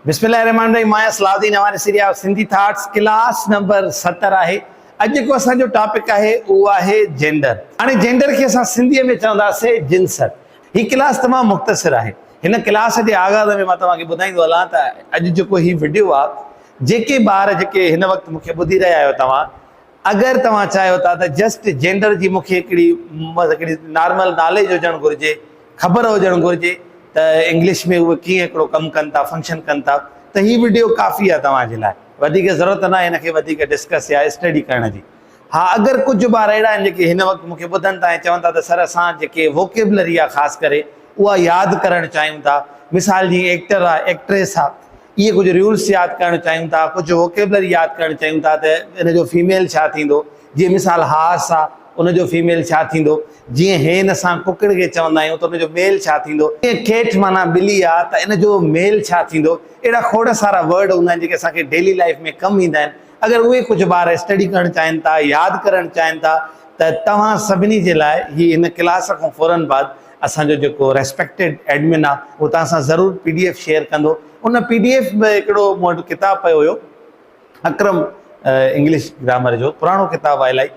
बिस्मिल्लाहिर्रहमानिर्रहीम। मां सलाउद्दीन। हमारे Syria Sindhi thoughts class number 70 है। अॼु को असांजो टॉपिक है वो है जेंडर। हाणे जेंडर के असां सिंधीअ में चवंदासीं जिन्सत। ही क्लास तमामु मुख़्तसिर है। हिन क्लास के आगाज़ में मां तव्हांखे ॿुधाईंदो हलां त अॼु जेको ही वीडियो आहे, जेके ॿार जेके हिन वक़्तु मूंखे ॿुधी रहिया आहियो तव्हां, अगरि तव्हां चाहियो था त जस्ट जेंडर जी मूंखे हिकिड़ी नॉर्मल नॉलेज हुजणु घुरिजे, ख़बर हुजणु घुरिजे त इंग्लिश में उहे कीअं हिकिड़ो कमु कनि था, फंक्शन कनि था, त ही वीडियो काफ़ी आहे तव्हांजे लाइ। वधीक ज़रूरत न आहे हिनखे वधीक डिस्कस या स्टडी करण जी। हा, अगरि कुझु ॿार अहिड़ा आहिनि जेके हिन वक़्तु मूंखे ॿुधनि था ऐं चवनि था त सर असां जेके वोकेबलरी आहे ख़ासि करे उहा यादि करणु चाहियूं था, मिसाल जी एक्टर आहे, एक्ट्रेस आहे, इहे कुझु रूल्स यादि करणु चाहियूं था, कुझु वोकेबलरी यादि करणु चाहियूं था त इन जो फीमेल छा थींदो, जीअं मिसाल हास आहे उनजो फीमेल छा थींदो, जीअं हेन असां कुकड़ खे चवंदा आहियूं त उनजो मेल छा थींदो, जीअं खेठ माना ॿिली आहे त इन जो मेल छा थींदो। अहिड़ा खोड़ सारा वर्ड हूंदा आहिनि जेके असांखे डेली लाइफ में कमु ईंदा आहिनि। अगरि उहे कुझु ॿार स्टडी करणु चाहिनि था, यादि करणु चाहिनि था, त तव्हां सभिनी जे लाइ ही हिन क्लास खां फौरन बाद असांजो जेको रेस्पेक्टेड एडमिन आहे उहो तव्हां सां ज़रूरु PDF शेयर कंदो। उन PDF में हिकिड़ो मूं वटि किताबु पियो हुयो, अक्रम इंग्लिश ग्रामर जो पुराणो किताबु आहे इलाही।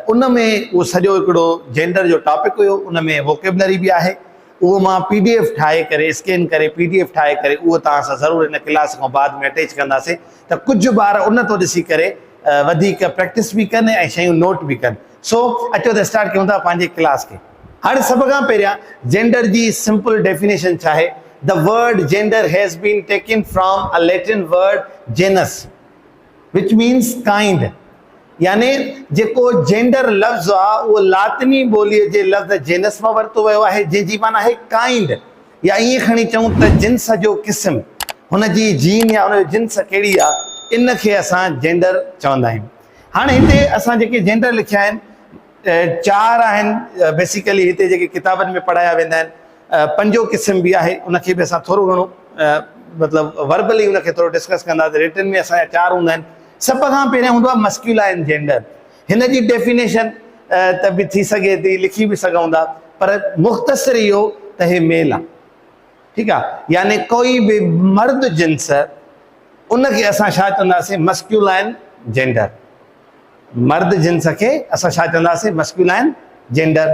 उन में उहो सॼो हिकिड़ो जेंडर जो टॉपिक हुयो, उन में वोकेबलरी बि आहे। उहो मां PDF ठाहे करे, स्कैन करे PDF ठाहे करे उहो तव्हां सां ज़रूरु हिन क्लास खां बाद में अटैच कंदासीं त कुझु ॿार उन तो ॾिसी करे वधीक प्रैक्टिस बि कनि ऐं शयूं नोट बि कनि। सो अचो त स्टार्ट कयूं था पंहिंजे क्लास खे। हाणे सभ खां पहिरियां जेंडर जी सिंपल डेफिनेशन छा आहे? The word gender has been taken from a Latin word genus which means kind. यानी जेको जेंडर लफ़्ज़ आहे उहो लातिनी ॿोलीअ जे लफ़्ज़ जेनस मां वरितो वियो आहे, जंहिंजी माना आहे काइंड, या ईअं खणी चऊं त जिन्स जो क़िस्म, हुनजी जीन या हुनजो जिन्स कहिड़ी आहे, इन खे असां जेंडर चवंदा आहियूं। हाणे हिते असां जेके जेंडर लिखिया आहिनि 4 आहिनि बेसिकली, हिते जेके किताबनि में पढ़ाया वेंदा आहिनि। 5 क़िस्म बि आहे, उनखे बि असां थोरो घणो मतिलबु वर्बली उनखे थोरो डिस्कस कंदासीं। रिटन में असांजा 4 हूंदा आहिनि। सभ खां पहिरियों हूंदो आहे मस्क्यूलाइन जेंडर। हिन जी डेफिनेशन त बि थी सघे थी, लिखी बि सघूं था, पर मुख़्तसिर इहो त हे मेल आहे, ठीकु आहे। यानी कोई बि मर्द जिन्स उनखे असां छा चवंदासीं? Masculine gender. मर्द जिन्स खे असां छा चवंदासीं? Masculine gender.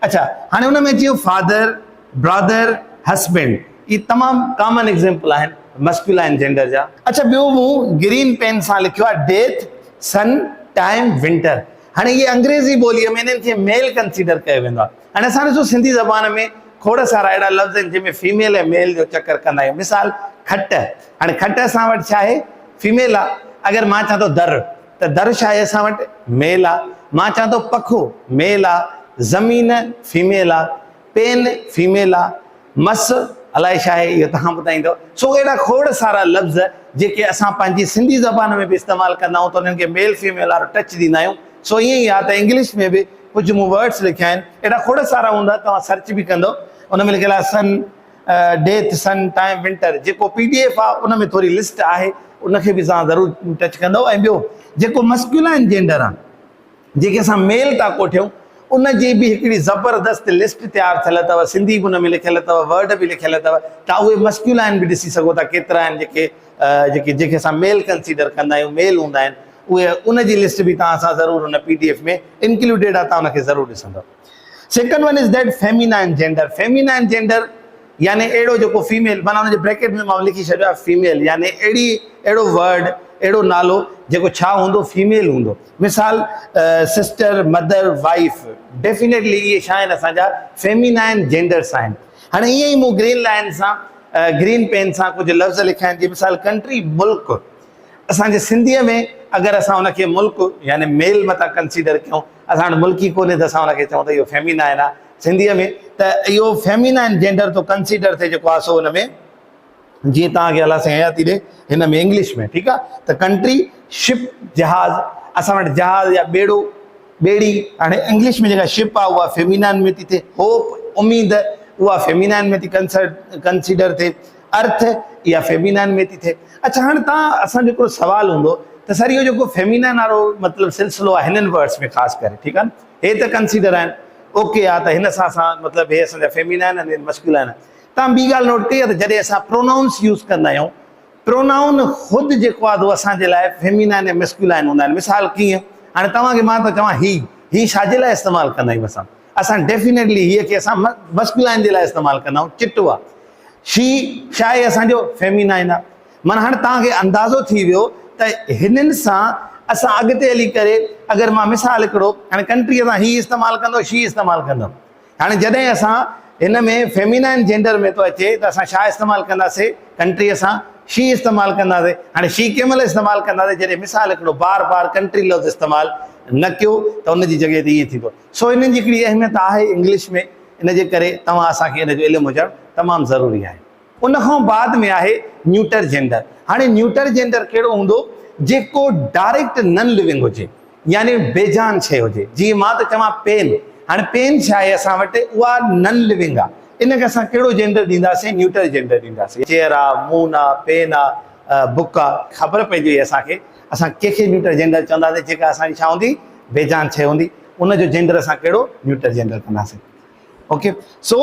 अच्छा, हाणे हुन में अची वियो फादर, ब्रदर, हस्बैंड। इहे तमामु कॉमन एग्जाम्पल आहिनि मस्क्यूलाइन जेंडर जा। अच्छा, ॿियो मूं ग्रीन पेन सां लिखियो आहे डेथ, सन, टाइम, विंटर। हाणे इहे अंग्रेज़ी ॿोलीअ में इन्हनि खे मेल कंसीडर कयो वेंदो आहे। हाणे असां ॾिसो सिंधी ज़बान में खोड़ सारा अहिड़ा लफ़्ज़ आहिनि जंहिंमें फीमेल ऐं मेल जो चकर कंदा आहियूं। मिसाल खट। हाणे खट असां वटि छा आहे? फीमेल आहे। अगरि मां चवां थो दर, त दर छा आहे? असां वटि मेल आहे। मां चवां थो पखो, मेल आहे। ज़मीन फीमेल आहे। पेन फीमेल आहे। मस अलाए छा आहे, इहो तव्हां ॿुधाईंदव। सो अहिड़ा खोड़ सारा लफ़्ज़ जेके असां पंहिंजी सिंधी ज़बान में बि इस्तेमालु कंदा आहियूं, त उन्हनि खे मेल फीमेल वारो टच ॾींदा आहियूं। सो ईअं ई आहे त इंग्लिश में बि कुझु मूं वर्ड्स लिखिया आहिनि, अहिड़ा खोड़ सारा हूंदा, तव्हां सर्च बि कंदो। उन में लिखियलु आहे सन, डेथ, सन, टाइम, विंटर। जेको PDF आहे उन में थोरी लिस्ट आहे, उनखे बि तव्हां ज़रूरु टच कंदो। ऐं ॿियो जेको मस्क्यूलाइन जेंडर आहे, जेके असां मेल था कोठियूं, उन जी बि हिकिड़ी ज़बरदस्त लिस्ट तयारु थियल अथव। सिंधी बि उन में लिखियलु अथव, वर्ड बि लिखियलु अथव। तव्हां उहे मस्क्यूलाइन बि ॾिसी सघो था, केतिरा आहिनि जेके असां मेल कंसीडर कंदा आहियूं, मेल हूंदा आहिनि। उहे उन जी लिस्ट बि तव्हां सां ज़रूरु उन PDF में इंक्लूडेड आहे, तव्हां उनखे ज़रूरु ॾिसंदव। Second one is that feminine gender. Feminine gender यानी अहिड़ो जेको फीमेल, माना हुनजे ब्रैकेट में मां लिखी छॾियो आहे फीमेल, यानी अहिड़ो वर्ड, अहिड़ो नालो जेको छा हूंदो? फीमेल हूंदो। मिसाल सिस्टर, मदर, वाइफ। डेफिनेटली इहे छा आहिनि? असांजा फेमिनाइन जेंडर्स आहिनि। हाणे ईअं ई मूं ग्रीन पेन सां कुझु लफ़्ज़ लिखिया आहिनि, जीअं मिसाल कंट्री, मुल्क। असांजे सिंधीअ में अगरि असां हुनखे मुल्क यानी मेल मथां कंसीडर कयूं, असां वटि मुल्की कोन्हे त असां हुनखे चऊं त इहो फेमिनाइन आहे सिंधीअ में। त इहो फेमिनाइन जेंडर तो कंसीडर थिए जेको आहे सो हुन में, जीअं तव्हांखे अलाह सां हयाती ॾे, हिन में इंग्लिश में, ठीकु आहे। त कंट्री, शिप, जहाज़। असां वटि जहाज़ या ॿेड़ो, ॿेड़ी। हाणे इंग्लिश में जेका शिप आहे उहा फेमिनाइन में थी थिए। होप, उम्मीद, उहा फेमिनाइन में थी कंसीडर थिए। अर्थ, इहा फेमिनाइन में थी थिए। अच्छा, हाणे तव्हां असांजो हिकिड़ो सुवालु हूंदो त सर इहो जेको फेमिनाइन वारो मतिलबु सिलसिलो आहे हिननि वर्ड्स में ख़ासि करे, ठीकु आहे न, हे त कंसीडर आहिनि, ओके आहे, त हिन सां असां मतिलबु हे असांजा फेमिनाइन आहिनि, मस्क्यूलाइन आहिनि। तव्हां ॿी ॻाल्हि नोट कई आहे त जॾहिं असां प्रोनाउंस यूज़ कंदा आहियूं प्रोनाउन ख़ुदि जेको आहे असांजे लाइ फेमिनाइन ऐं मस्कुलाइन हूंदा आहिनि। मिसाल कीअं, हाणे तव्हांखे मां थो चवां ही छाजे लाइ इस्तेमालु कंदा आहियूं असां डेफिनेटली हीअ खे असां मस्कुलाइन जे लाइ इस्तेमालु कंदा आहियूं। चिटु आहे, शी छा आहे असांजो फेमिनाइन आहे। माना हाणे तव्हांखे अंदाज़ो थी वियो त हिननि सां असां अॻिते हली करे अगरि मां मिसाल हिकिड़ो हाणे कंट्रीअ सां ही इस्तेमालु कंदो, शी इस्तेमालु कंदो। हाणे जॾहिं असां हिन में फेमिनाइन जेंडर में थो अचे त असां छा इस्तेमालु कंदासीं, कंट्रीअ सां शी इस्तेमालु कंदासीं। हाणे शी कंहिं महिल इस्तेमालु कंदासीं जॾहिं मिसाल हिकिड़ो बार बार कंट्री लफ़्ज़ इस्तेमालु न कयो त उनजी जॻह ते ईअं थींदो। सो हिननि जी हिकिड़ी अहमियत आहे इंग्लिश में, इन जे करे तव्हां असांखे हिन जो इल्मु हुजणु तमामु ज़रूरी आहे। उन खां बाद में आहे न्यूटर जेंडर। हाणे न्यूटर जेंडर कहिड़ो हूंदो, जेको डायरेक्ट नन लिविंग हुजे, यानी बेजान शइ हुजे। जीअं मां त चवां पेन, हाणे पेन छा आहे असां वटि, उहा नन लिविंग आहे। इनखे असां कहिड़ो जेंडर ॾींदासीं, न्यूटर जेंडर ॾींदासीं। चेयर आहे, मून आहे, पेन आहे, बुक आहे, ख़बर पइजी वई असांखे असां कंहिंखे न्यूटर जेंडर चवंदासीं, जेका असांजी छा हूंदी, बेजान शइ हूंदी। उनजो जेंडर असां कहिड़ो न्यूटर जेंडर कंदासीं। Okay, so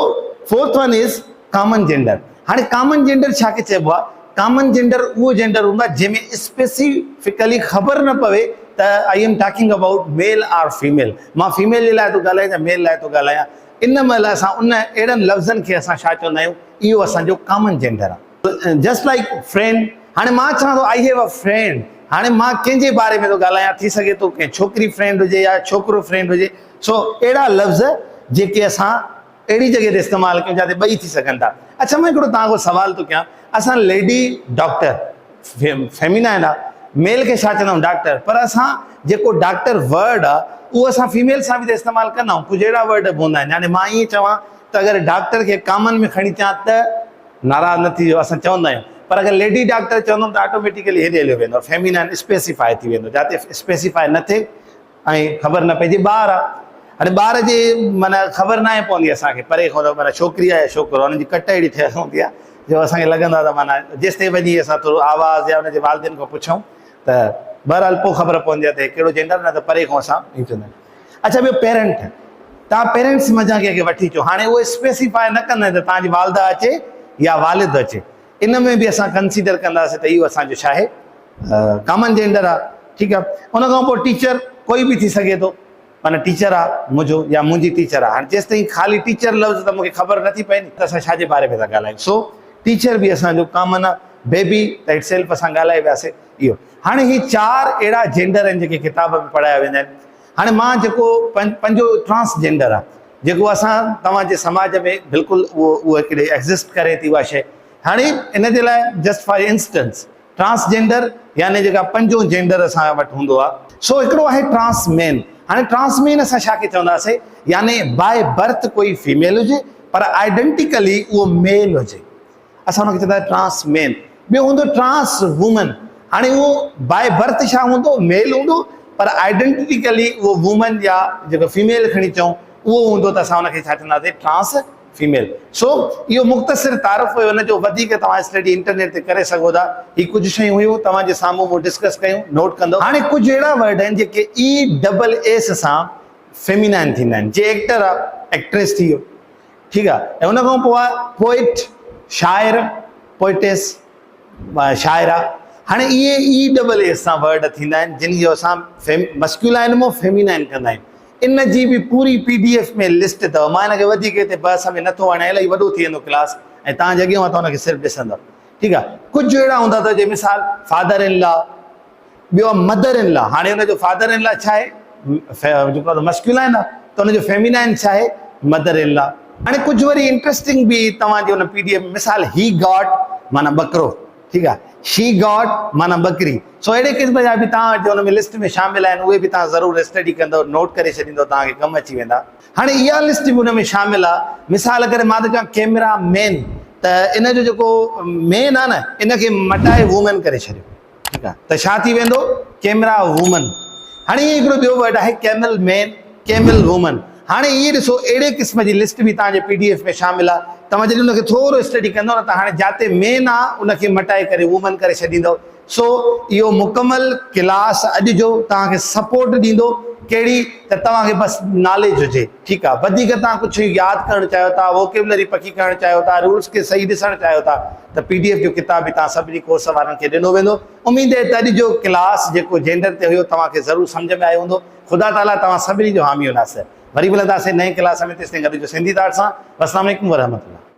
fourth one is common gender. हाणे कॉमन जेंडर छा खे चइबो आहे, कॉमन जेंडर उहो जेंडर हूंदो आहे जंहिंमें स्पेसिफिकली ख़बर न पवे त I am talking about male or female. मां फीमेल जे लाइ थो ॻाल्हायां या मेल लाइ थो ॻाल्हायां। इन महिल असां उन अहिड़नि लफ़्ज़नि खे असां छा चवंदा आहियूं, इहो असांजो कॉमन जेंडर आहे। जस्ट लाइक फ्रेंड, हाणे मां चवां थो आई हैव अ फ्रेंड, हाणे मां कंहिंजे बारे में थो ॻाल्हायां, थी सघे थो कंहिं छोकिरी फ्रेंड हुजे या छोकिरो फ्रेंड हुजे। सो अहिड़ा लफ़्ज़ जेके असां अहिड़ी जॻह ते इस्तेमालु कयूं जिते ॿई थी सघनि था। अच्छा, मां हिकिड़ो तव्हां खां सवाल थो कयां, असां लेडी डॉक्टर फेमिनाइन आहे, मेल खे छा चवंदा आहियूं, डॉक्टर। पर असां जेको डॉक्टर वर्ड आहे उहो असां फीमेल सां बि त इस्तेमालु कंदा आहियूं। कुझु अहिड़ा वर्ड बि हूंदा आहिनि। हाणे मां ईअं चवां त अगरि डॉक्टर खे कॉमन में खणी अचां त नाराज़ न थी, असां चवंदा आहियूं। पर अगरि लेडी डॉक्टर चवंदुमि त ऑटोमेटिकली हेॾे हलियो वेंदो, फेमिनाइन स्पेसिफाई थी वेंदो। जिते स्पेसिफाई न थिए ऐं ख़बर न पइजे, ॿार आहे, हाणे ॿार जे माना ख़बर न आहे पवंदी असांखे, परे खां माना छोकिरी आहे या छोकिरो, हुनजी कट अहिड़ी ठहियल हूंदी आहे जो असांखे लॻंदो आहे त माना जेसिताईं वञी असां थोरो आवाज़ या हुनजे वालिदिन खां पुछूं त बहरहाल पोइ ख़बर पवंदी आहे त कहिड़ो जेंडर, न त परे खां असां ईअं चवंदा आहियूं। अच्छा, ॿियो पेरेंट, तव्हां पेरेंट्स मज़ा कंहिंखे वठी अचो, हाणे उहे स्पेसिफाई न कंदा आहिनि त तव्हांजी वालदा अचे या वालिद अचे। इन में बि असां कंसीडर कंदासीं त इहो असांजो छा आहे, कॉमन जेंडर आहे। ठीकु आहे। उन खां पोइ टीचर कोई बि थी सघे थो, माना टीचर आहे मुंहिंजो या मुंहिंजी टीचर आहे। हाणे जेसिताईं ख़ाली टीचर लफ़्ज़ त मूंखे ख़बर नथी पवंदी त असां छाजे बारे में था ॻाल्हायूं। सो टीचर बि असांजो कॉमन आहे। बेबी त इट सेल्फ असां ॻाल्हाए वियासीं इहो। हाणे ही 4 अहिड़ा जेंडर आहिनि जेके किताब में पढ़ाया वेंदा आहिनि। हाणे मां जेको पंहिंजो ट्रांसजेंडर आहे, जेको असां तव्हांजे समाज में बिल्कुलु उहो हिकिड़े एग्ज़िस्ट करे थी उहा शइ। हाणे इन जे लाइ जस्ट फॉर इंस्टेंस ट्रांसजेंडर यानी जेका पंजो जेंडर असां वटि हूंदो आहे। सो हिकिड़ो आहे ट्रांसमेन। हाणे ट्रांसमेन असां छा खे चवंदासीं, यानी बाय बर्थ कोई फीमेल हुजे पर आइडेंटिकली उहो मेल हुजे, असां हुनखे चवंदा आहियूं ट्रांसमेन। ॿियो हूंदो ट्रांस वूमन। हाणे उहो बाय बर्थ छा हूंदो, मेल हूंदो, पर आइडेंटिकली उहो वूमन या जेको फीमेल खणी चऊं उहो हूंदो त असां हुनखे छा चवंदासीं, ट्रांस फीमेल। सो इहो मुख़्तसिर तारीफ़ हुयो, हुनजो वधीक तव्हां स्टडी इंटरनेट ते करे सघो था। ही कुझु शयूं हुयूं तव्हांजे साम्हूं मूं डिस्कस कयूं, नोट कंदो। हाणे कुझु अहिड़ा वर्ड आहिनि जेके ESS सां फेमिनाइन थींदा आहिनि। जे एक्टर आहे, एक्ट्रेस थी वियो, ठीकु आहे। ऐं हुन खां पोइ आहे पोइट, शाइर, पोइटेस, शाइरा। हाणे इहे ESS सां वर्ड थींदा आहिनि जिन जो असां मस्कुलाइन मां फेमिनाइन कंदा आहियूं। इन जी बि पूरी PDF में लिस्ट अथव। मां हिनखे वधीक हिते बहस में नथो आणे, इलाही वॾो थी वेंदो क्लास ऐं तव्हां जॻहियूं आहे त हुनखे सिर्फ़ु ॾिसंदव। ठीकु आहे। कुझु अहिड़ा हूंदा अथव जे मिसाल फादर इन लॉ, ॿियो मदर इन लॉ। हाणे हुनजो फादर इन लॉ छा आहे, जेको मस्कुलाइन आहे, त हुनजो फेमिनाइन छा आहे, मदर इन लॉ। हाणे कुझु वरी इंट्रस्टिंग बि तव्हांजे हुन PDF में, मिसाल ही गॉट माना बकरो, ठीकु आहे, शी गॉट माना बकरी। सो अहिड़े क़िस्म जा बि तव्हां जो हुन में लिस्ट में शामिल आहिनि, उहे बि तव्हां ज़रूरु स्टडी कंदव, नोट करे छॾींदव, तव्हांखे कमु अची वेंदा। हाणे इहा लिस्ट बि हुन में शामिल आहे। मिसाल अगरि मां त चवां कैमरा मैन, त इन जो जेको मेन आहे न, इनखे मटाए वूमन करे छॾियो, ठीकु आहे, त छा थी वेंदो, कैमरा वूमन। हाणे इहो हिकिड़ो ॿियो वर्ड आहे कैमल मैन, कैमल वूमन। हाणे इहे ॾिसो, अहिड़े क़िस्म जी लिस्ट बि तव्हांजे PDF में शामिल आहे। तव्हां जॾहिं उनखे थोरो स्टडी कंदो न त हाणे जाते मेन आहे उनखे मटाए करे वूमन करे छॾींदव। सो इहो मुकमल क्लास अॼु जो तव्हांखे सपोर्ट ॾींदो, कहिड़ी त तव्हांखे बसि नॉलेज हुजे, ठीकु आहे। वधीक तव्हां कुझु यादि करणु चाहियो था, वोकेबलरी पकी करणु चाहियो था, रूल्स खे सही ॾिसणु चाहियो था, त PDF जो किताब बि तव्हां सभिनी कोर्स वारनि खे ॾिनो वेंदो। उमेद आहे त अॼु जो क्लास जेको जेंडर ते हुयो तव्हांखे ज़रूरु सम्झ में आयो हूंदो। ख़ुदा ताला तव्हां सभिनी जो हामी नासिर। वरी मिलंदासीं नए क्लास में, तेसिताईं गॾिजो सिंधी तार सां। अस्सलाम वालेकुम वरहमतुल्लाह।